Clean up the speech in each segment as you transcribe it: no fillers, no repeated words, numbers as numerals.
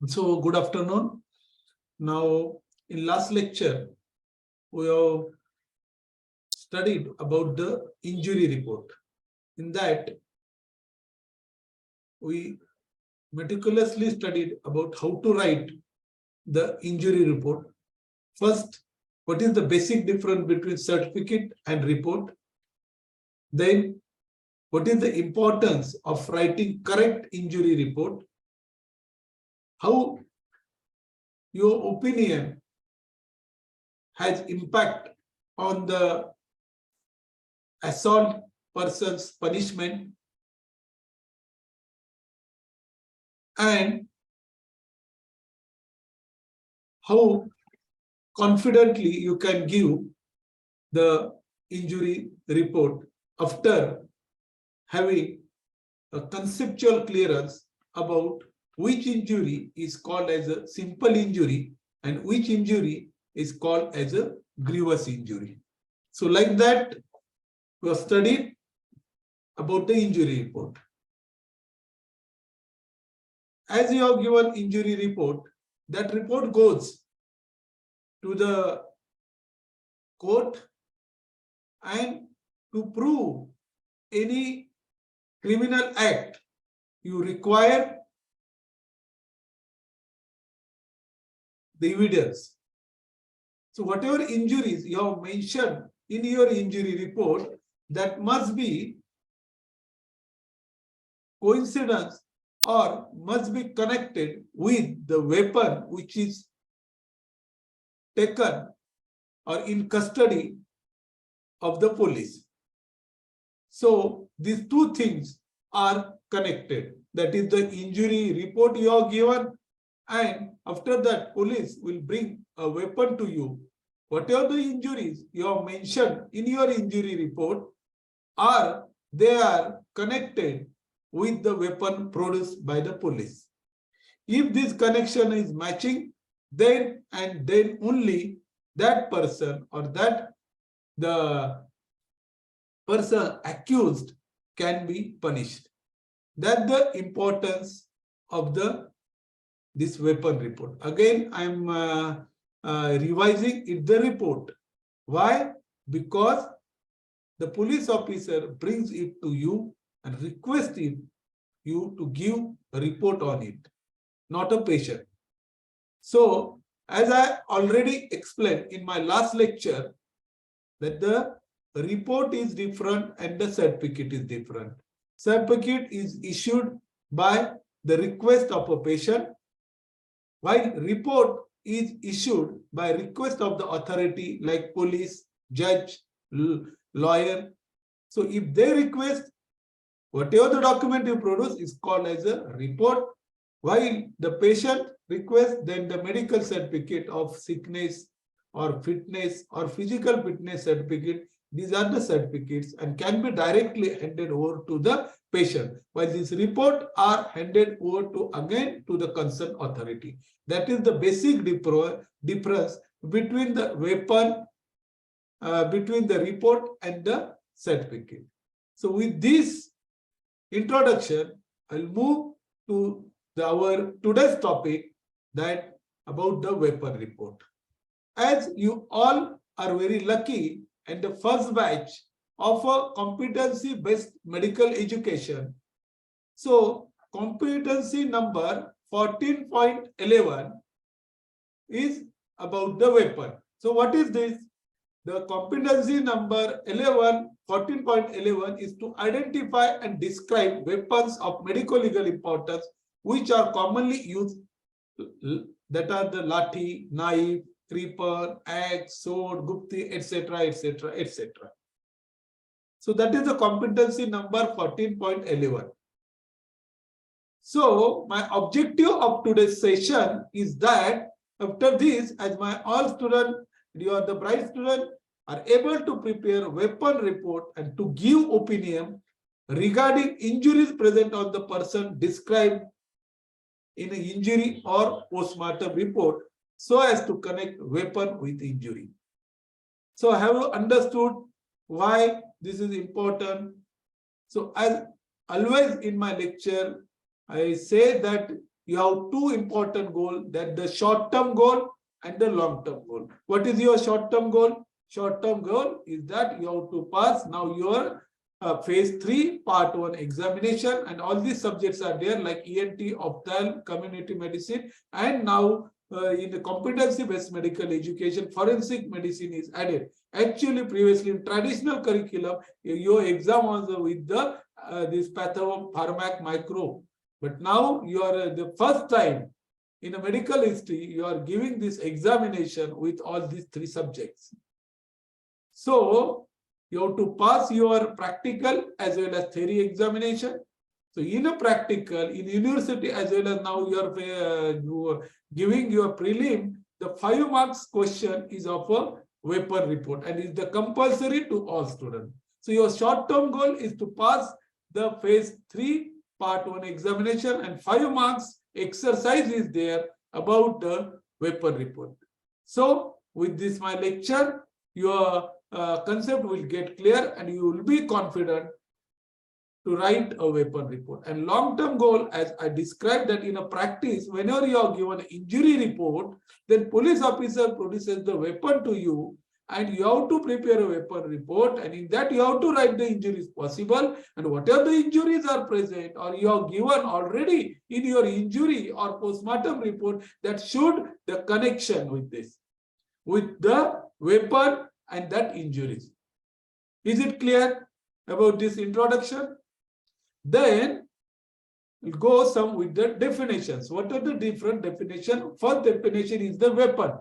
So, good afternoon. Now, in last lecture, we have studied about the injury report. In that, we meticulously studied about how to write the injury report. First, what is the basic difference between certificate and report? Then, what is the importance of writing correct injury report? How your opinion has impact on the assault person's punishment, and how confidently you can give the injury report after having a conceptual clearance about which injury is called as a simple injury and which injury is called as a grievous injury. So like that, we have studied about the injury report. As you have given injury report, that report goes to the court, and to prove any criminal act, you require the evidence. So whatever injuries you have mentioned in your injury report, that must be coincidence or must be connected with the weapon which is taken or in custody of the police. So these two things are connected. That is the injury report you are given, and after that police will bring a weapon to you. Whatever the injuries you have mentioned in your injury report they are connected with the weapon produced by the police. If this connection is matching, then and then only that person or the person accused can be punished. That's the importance of this weapon report. Again, I'm revising it, the report. Why? Because the police officer brings it to you and requests you to give a report on it, not a patient. So, as I already explained in my last lecture, that the report is different and the certificate is different. Certificate is issued by the request of a patient, while report is issued by request of the authority like police, judge, lawyer. So if they request, whatever the document you produce is called as a report, while the patient requests, then the medical certificate of sickness or fitness or physical fitness certificate, these are the certificates and can be directly handed over to the patient, while these reports are handed over to again to the concerned authority. That is the basic difference between the weapon, between the report and the certificate. So with this introduction, I'll move to our today's topic, that about the weapon report. As you all are very lucky and the first batch of a competency-based medical education. So competency number 14.11 is about the weapon. So what is this? The competency number 14.11 is to identify and describe weapons of medical legal importance which are commonly used, that are the lathi, knife, creeper, axe, sword, gupti, etc., etc., etc. So that is the competency number 14.11. So my objective of today's session is that after this, as my all students, you are the bright student, are able to prepare weapon report and to give opinion regarding injuries present on the person described in an injury or postmortem report, so as to connect weapon with injury. So have you understood why this is important? So as always in my lecture, I say that you have two important goals, that the short-term goal and the long-term goal. What is your short-term goal? Short-term goal is that you have to pass now your phase 3 part 1 examination, and all these subjects are there like ENT, ophthalm, community medicine, and now in the competency-based medical education, forensic medicine is added. Actually, previously in traditional curriculum, your exam was with the this pathopharmac micro, but now you are the first time in a medical history you are giving this examination with all these 3 subjects. So you have to pass your practical as well as theory examination. So in a practical, in university as well as now you are giving your prelim, the 5 marks question is of a weapon report and is the compulsory to all students. So your short-term goal is to pass the phase 3 part 1 examination, and 5 marks exercise is there about the weapon report. So with this my lecture, your concept will get clear and you will be confident to write a weapon report. And long-term goal, as I described, that in a practice, whenever you are given an injury report, then police officer produces the weapon to you and you have to prepare a weapon report, and in that you have to write the injuries possible, and whatever the injuries are present or you have given already in your injury or postmortem report, that showed the connection with this, with the weapon and that injuries. Is it clear about this introduction? Then we'll go some with the definitions. What are the different definitions? First definition is the weapon.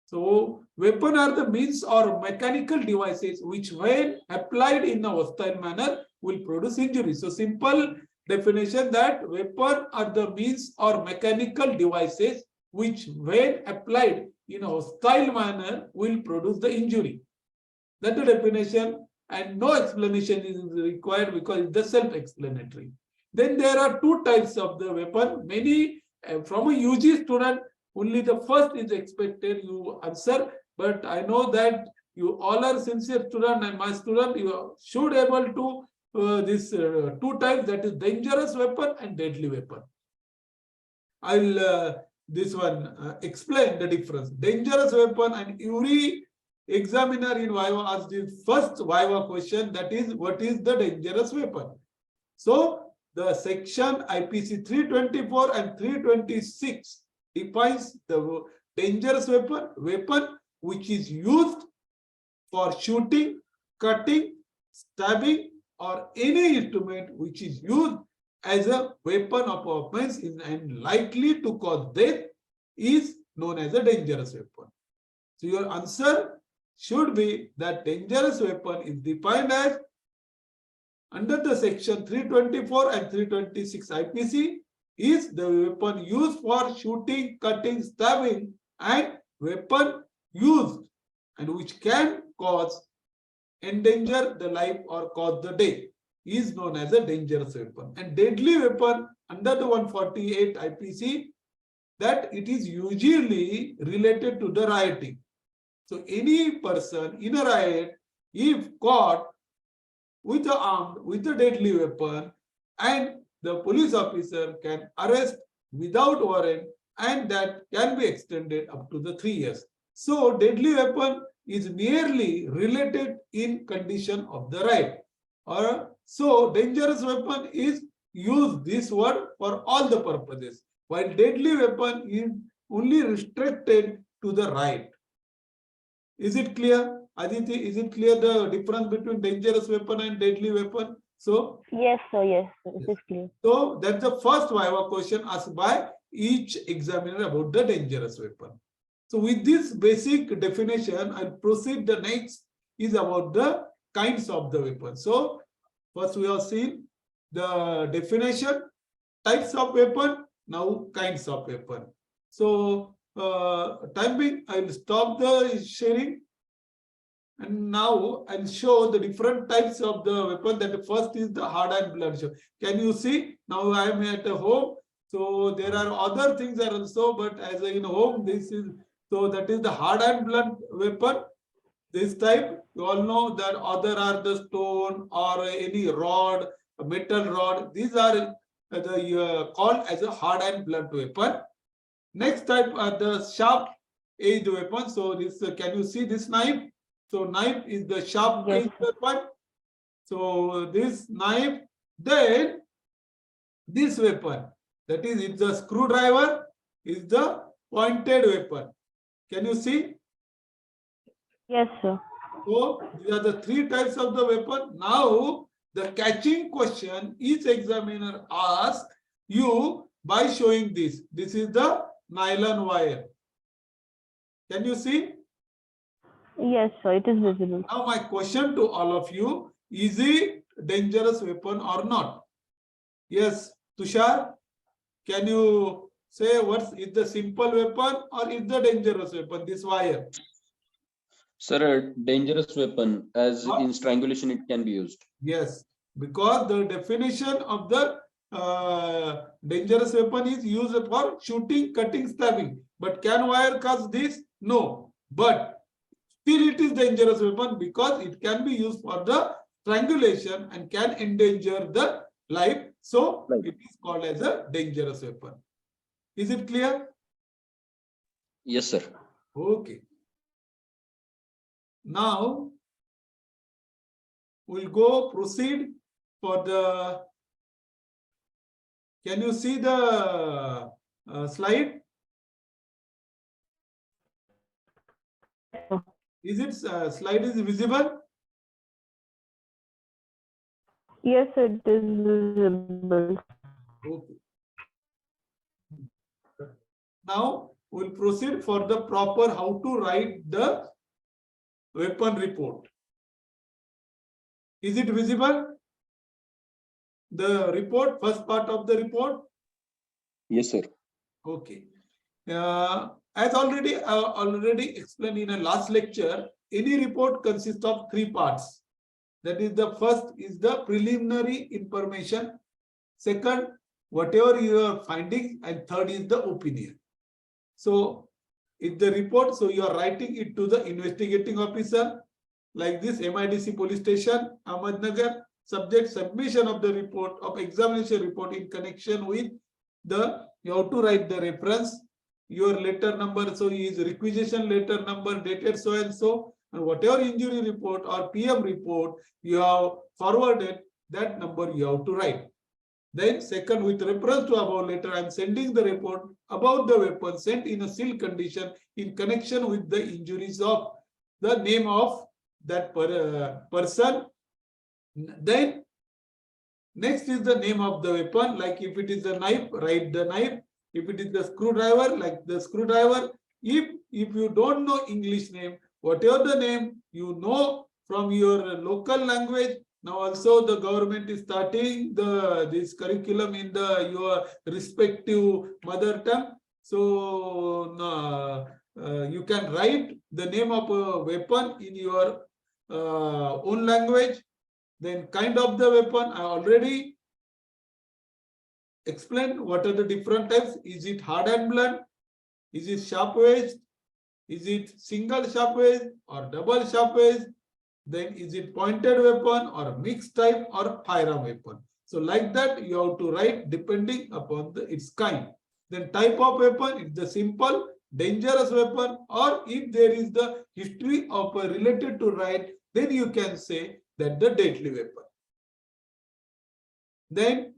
So weapon are the means or mechanical devices which when applied in a hostile manner will produce injury. So simple definition that weapon are the means or mechanical devices which when applied in a hostile manner will produce the injury. That's the definition, and no explanation is required because it's self-explanatory. Then there are 2 types of the weapon. Many from a UG student, only the first is expected you answer, but I know that you all are sincere student and my student, you should able to this 2 types, that is dangerous weapon and deadly weapon. I'll this one explain the difference. Dangerous weapon, and every examiner in Viva asked the first Viva question, that is what is the dangerous weapon. So the section IPC 324 and 326 defines the dangerous weapon which is used for shooting, cutting, stabbing, or any instrument which is used as a weapon of offense and likely to cause death is known as a dangerous weapon. So your answer should be that dangerous weapon is defined as under the section 324 and 326 IPC is the weapon used for shooting, cutting, stabbing, and weapon used and which can cause, endanger the life or cause the death is known as a dangerous weapon. And deadly weapon under the 148 IPC, that it is usually related to the rioting. So any person in a riot, if caught with a armed, with a deadly weapon, and the police officer can arrest without warrant, and that can be extended up to the 3 years. So deadly weapon is nearly related in condition of the riot. Or so dangerous weapon is used this word for all the purposes, while deadly weapon is only restricted to the riot. Is it clear? Aditi, is it clear the difference between dangerous weapon and deadly weapon? So yes, sir. Yes, it is clear. So that's the first Viva question asked by each examiner about the dangerous weapon. So with this basic definition, I'll proceed. The next is about the kinds of the weapon. So first we have seen the definition, types of weapon, now kinds of weapon. So time being, I'll stop the sharing. And now I'll show the different types of the weapon. That the first is the hard and blunt show. Can you see? Now I am at home. So there are other things are also, but as in home, this is, so that is the hard and blunt weapon. This type, you all know that other are the stone or any rod, a metal rod. These are called as a hard and blunt weapon. Next type are the sharp edged weapon. So this can you see this knife? So knife is the sharp Yes, edged weapon. So this knife, then this weapon, that is it's the screwdriver, is the pointed weapon. Can you see? yes, sir. So these are the three types of the weapon. Now the catching question each examiner asks you by showing this. This is the nylon wire. Can you see? Yes, sir. It is visible. Now my question to all of you, is it dangerous weapon or not? Yes, Tushar, can you say what is the simple weapon or is the dangerous weapon, this wire? Sir, a dangerous weapon, as What? in strangulation it can be used. Yes, because the definition of the dangerous weapon is used for shooting, cutting, stabbing. But can wire cause this? No. But still it is dangerous weapon because it can be used for the strangulation and can endanger the life. So Right. it is called as a dangerous weapon. Is it clear? Yes, sir. Okay. Now we'll go proceed for the. Can you see the slide? Is it slide is visible? Yes, it is visible. Okay. Now we'll proceed for the proper how to write the weapon report. Is it visible? The report, first part of the report. Yes, sir. Okay. As already explained in a last lecture, any report consists of three parts. That is, the first is the preliminary information. Second, whatever your findings, and third is the opinion. So, if the report, so you are writing it to the investigating officer, like this MIDC police station, AHMEDNAGAR, subject submission of the report of examination report in connection with the, you have to write the reference, your letter number, so is requisition letter number dated so and so, and whatever injury report or PM report you have forwarded, that number you have to write. Then second, with reference to above letter, I am sending the report about the weapon sent in a sealed condition in connection with the injuries of the name of that person. Then next is the name of the weapon, like if it is a knife, write the knife. If it is the screwdriver, like the screwdriver. If you don't know English name, whatever the name you know from your local language. Now also the government is starting this curriculum in your respective mother tongue. So you can write the name of a weapon in your own language. Then kind of the weapon, I already explained what are the different types. Is it hard and blunt? Is it sharp edged? Is it single sharp edged or double sharp edged? Then is it pointed weapon or mixed type or firearm weapon? So like that you have to write depending upon its kind. Then type of weapon is the simple dangerous weapon, or if there is the history of related to right, then you can say that the deadly weapon. Then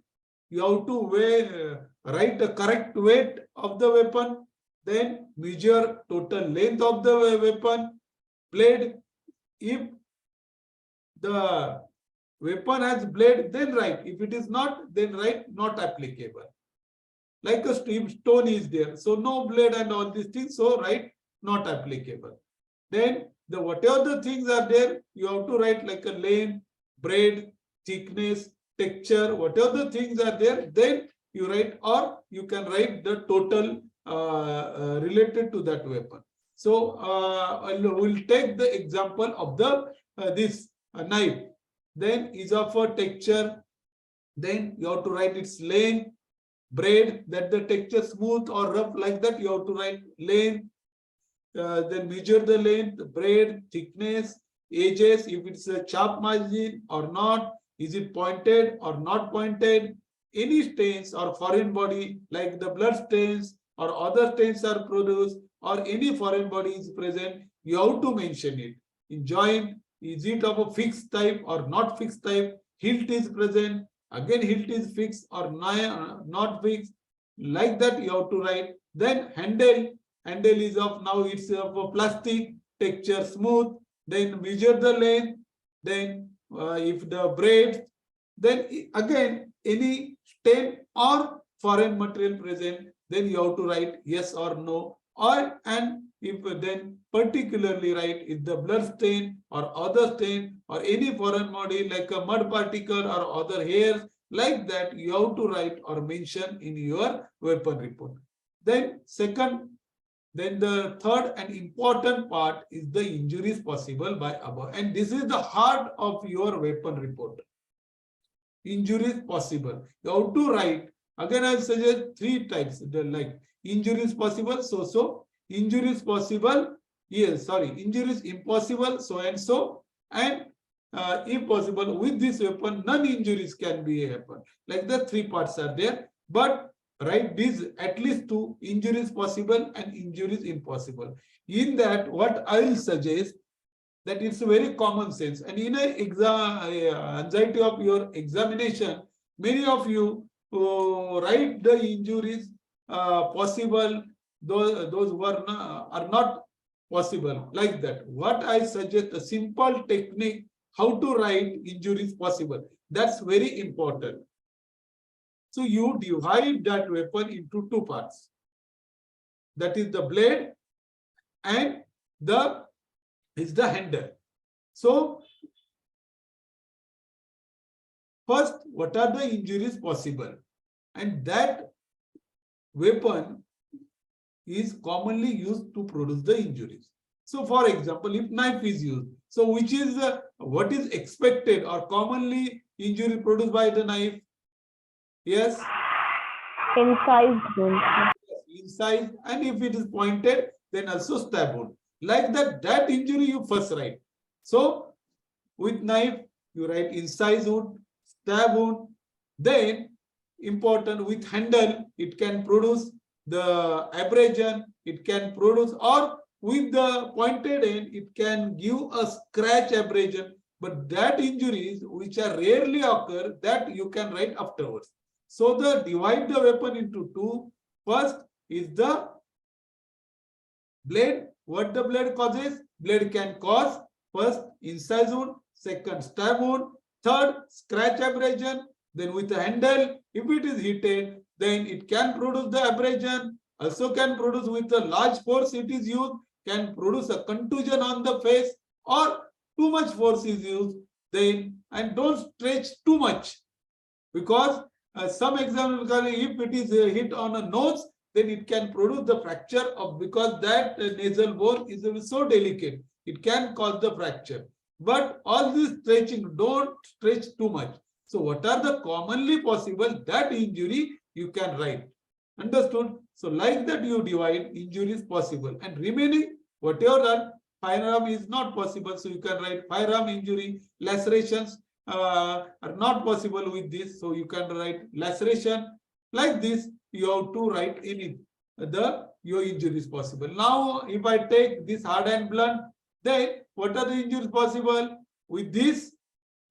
you have to write the correct weight of the weapon. Then measure total length of the weapon. Blade, if the weapon has blade, then write. If it is not, then write not applicable. Like a stone is there, so no blade and all these things, so write not applicable. Then whatever the things are there, you have to write like a length, breadth, thickness, texture, whatever the things are there, then you write, or you can write the total related to that weapon. So we'll take the example of the this knife. Then is of a texture. Then you have to write its length, breadth, that the texture smooth or rough, like that you have to write length. Then measure the length, breadth, thickness, edges, if it's a sharp margin or not, is it pointed or not pointed, any stains or foreign body like the blood stains or other stains are produced or any foreign body is present, you have to mention it. In joint, is it of a fixed type or not fixed type? Hilt is present, again hilt is fixed or not fixed. Like that you have to write. Then handle is of now it's of a plastic, texture smooth. Then measure the length. Then if the braid, then again any stain or foreign material present, then you have to write yes or no. Or and if then particularly write if the blood stain or other stain or any foreign body like a mud particle or other hairs, like that you have to write or mention in your weapon report. Then the third and important part is the injuries possible by above, and this is the heart of your weapon report. Injuries possible. You have to write. Again, I suggest 3 types. Like injuries possible, so injuries possible. Yes, sorry, injuries impossible, so and so, and if possible with this weapon, none injuries can be happen. Like the 3 parts are there, but write these at least 2 injuries possible and injuries impossible. In that, what I will suggest that it's a very common sense, and in a exam anxiety of your examination, many of you write the injuries possible, those who are not possible, like that. What I suggest, a simple technique how to write injuries possible. That's very important. So you divide that weapon into 2 parts. That is the blade and the handle. So first, what are the injuries possible? And that weapon is commonly used to produce the injuries. So for example, if knife is used, so which is what is expected or commonly injury produced by the knife? Yes, Incised wound. incise, and if it is pointed, then also stab wound. Like that injury you first write. So with knife you write incise wound, stab wound. Then important, with handle it can produce the abrasion, it can produce, or with the pointed end it can give a scratch abrasion. But that injuries which are rarely occur, that you can write afterwards. So divide the weapon into 2. First is the blade. What the blade causes? Blade can cause first incise wound, second stab wound, third scratch abrasion. Then with the handle, if it is heated, then it can produce the abrasion. Also can produce with the large force it is used, can produce a contusion on the face, or too much force is used. Then, and don't stretch too much, because some examiners, if it is hit on a nose, then it can produce the fracture of, because that nasal bone is so delicate, it can cause the fracture. But all this stretching, don't stretch too much. So what are the commonly possible that injury you can write? Understood? So like that you divide injuries possible, and remaining whatever are firearm is not possible, so you can write firearm injury. Lacerations are not possible with this, so you can write laceration. Like this you have to write in your injuries possible. Now if I take this hard and blunt, then what are the injuries possible? With this,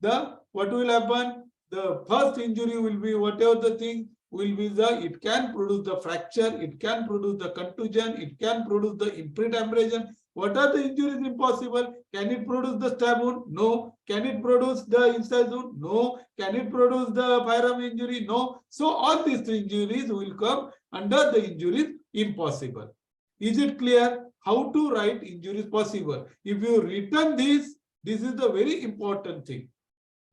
what will happen? The first injury will be whatever the thing will be it can produce the fracture, it can produce the contusion, it can produce the imprint abrasion. What are the injuries impossible? Can it produce the stab wound? No. Can it produce the incise wound? No. Can it produce the firearm injury? No. So all these 3 injuries will come under the injuries impossible. Is it clear how to write injuries possible? If you written this is the very important thing.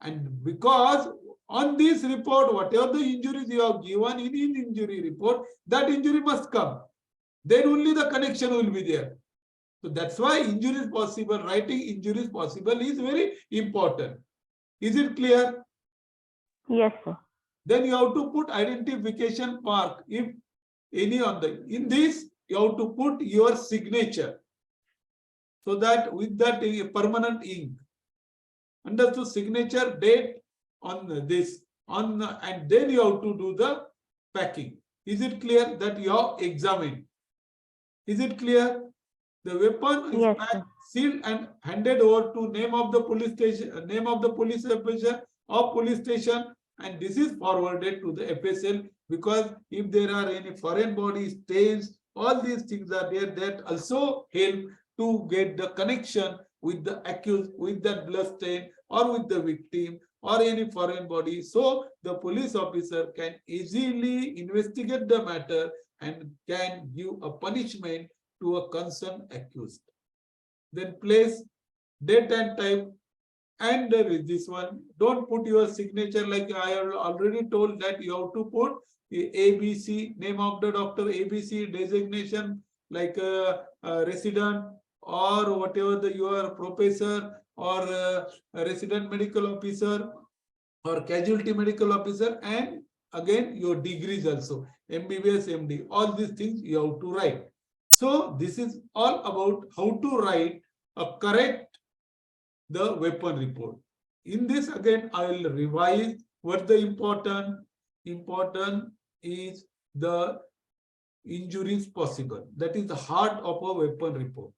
And because on this report, whatever the injuries you have given in injury report, that injury must come. Then only the connection will be there. So that's why injuries possible, writing injuries possible is very important. Is it clear? Yes, sir. Then you have to put identification mark. If any in this, you have to put your signature. So that with that permanent ink. Understood? Signature, date on this, and then you have to do the packing. Is it clear that you have examined? Is it clear? The weapon is Yes, packed, sir. sealed, and handed over to name of the police station, name of the police officer or police station, and this is forwarded to the FSL, because if there are any foreign body stains, all these things are there that also help to get the connection with the accused, with that blood stain, or with the victim, or any foreign body. So the police officer can easily investigate the matter and can give a punishment to a concerned accused. Then place date and time, and there is this one. Don't put your signature, like I have already told that you have to put the ABC, name of the doctor, ABC designation, like a resident or whatever the your professor or a resident medical officer or casualty medical officer, and again your degrees also, M.B.B.S, M.D, all these things you have to write. So this is all about how to write a correct the weapon report. In this again I will revise what the important is the injuries possible. That is the heart of a weapon report.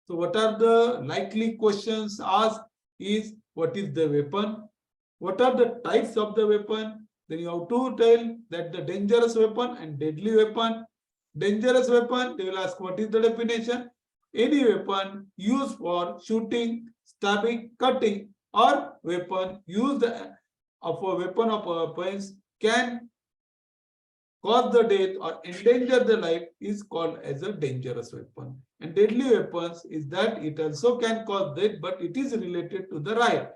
So what are the likely questions asked is, what is the weapon? What are the types of the weapon? Then you have to tell that the dangerous weapon and deadly weapon. Dangerous weapon, they will ask what is the definition? Any weapon used for shooting, stabbing, cutting, or weapon used of a weapon of offense can cause the death or endanger the life is called as a dangerous weapon. And deadly weapons is that it also can cause death, but it is related to the right.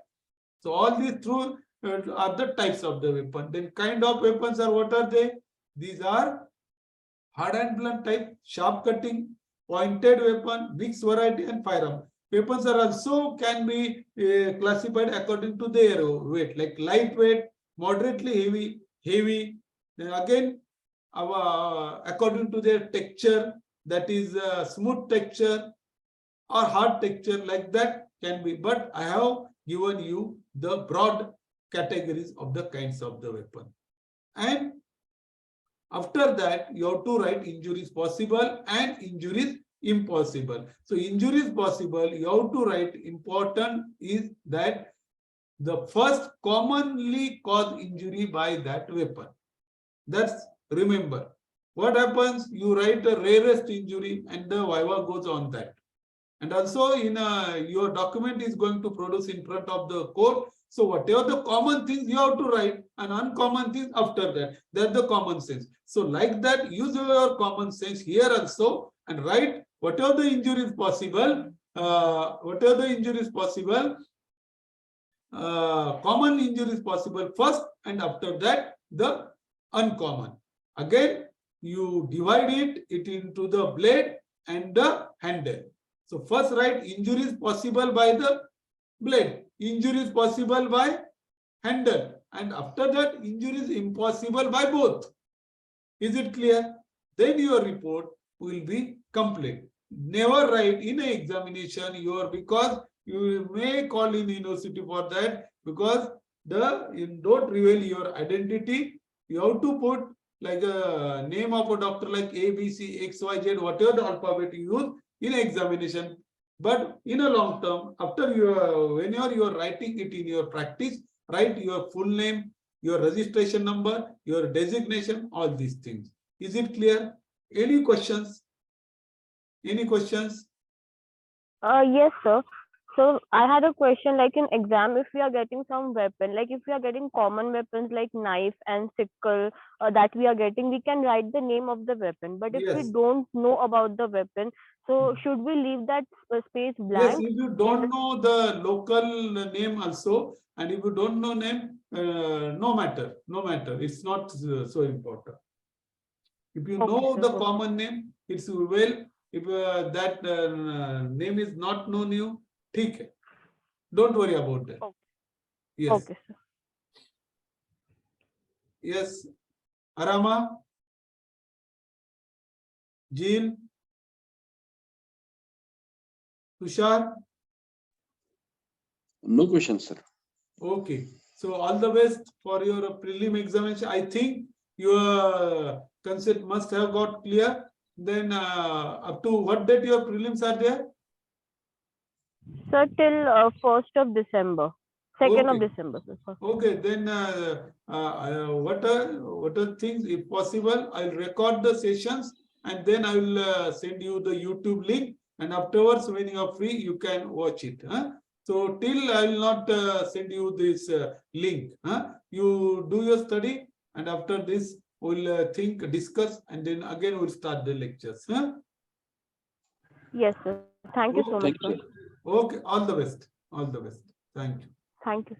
So all these through are the types of the weapon. Then kind of weapons are, what are they? These are hard and blunt type, sharp cutting, pointed weapon, mixed variety, and firearm. Weapons are also can be classified according to their weight, like lightweight, moderately heavy, heavy. Then again, according to their texture, that is smooth texture or hard texture, like that can be. But I have given you the broad categories of the kinds of the weapon. And after that, you have to write injuries possible and injuries impossible. So injuries possible, you have to write, important is that the first commonly caused injury by that weapon. That's, remember. What happens? You write the rarest injury and the viva goes on that. And also in your document is going to produce in front of the court. So whatever the common things you have to write, and uncommon things after that. That's the common sense. So like that, use your common sense here also and write whatever the injury is possible, common injuries possible first, and after that the uncommon. Again, you divide it into the blade and the handle. So first write injuries possible by the blade, injuries possible by handle, and after that injuries impossible by both. Is it clear? Then your report will be complete. Never write in an examination because you may call in university for that, because you don't reveal your identity. You have to put like a name of a doctor, like A, B, C, X, Y, Z, whatever the alphabet you use in examination. But in a long term, after whenever you are writing it in your practice, write your full name, your registration number, your designation, all these things. Is it clear? Any questions? Any questions? Yes, sir. So I had a question, like in exam, if we are getting some weapon, like if we are getting common weapons like knife and sickle that we are getting, we can write the name of the weapon. But if we Yes. don't know about the weapon, so should we leave that space Yes, blank? if you don't know the local name also, and if you don't know name, no matter. It's not so important. If you Okay, know sir. the Okay. common name, it's well. If that name is not known you, ठीक है. Don't worry about that. Okay. Yes. Okay, sir. Yes. Arama, Jill, Tushar. No question, sir. Okay. So all the best for your prelim examination. I think your concept must have got clear. Then up to what date your prelims are there? Sir, till 1st of December. 2nd of Okay. December, sir. Okay, then what are things? If possible, I'll record the sessions and then I will send you the YouTube link. And afterwards, when you are free, you can watch it. Huh? So till I will not send you this link. Huh? You do your study, and after this, we'll think, discuss, and then again we'll start the lectures. Huh? Yes, sir. Thank you so much, Thank sir. you, sir. Okay, all the best. All the best. Thank you. Thank you.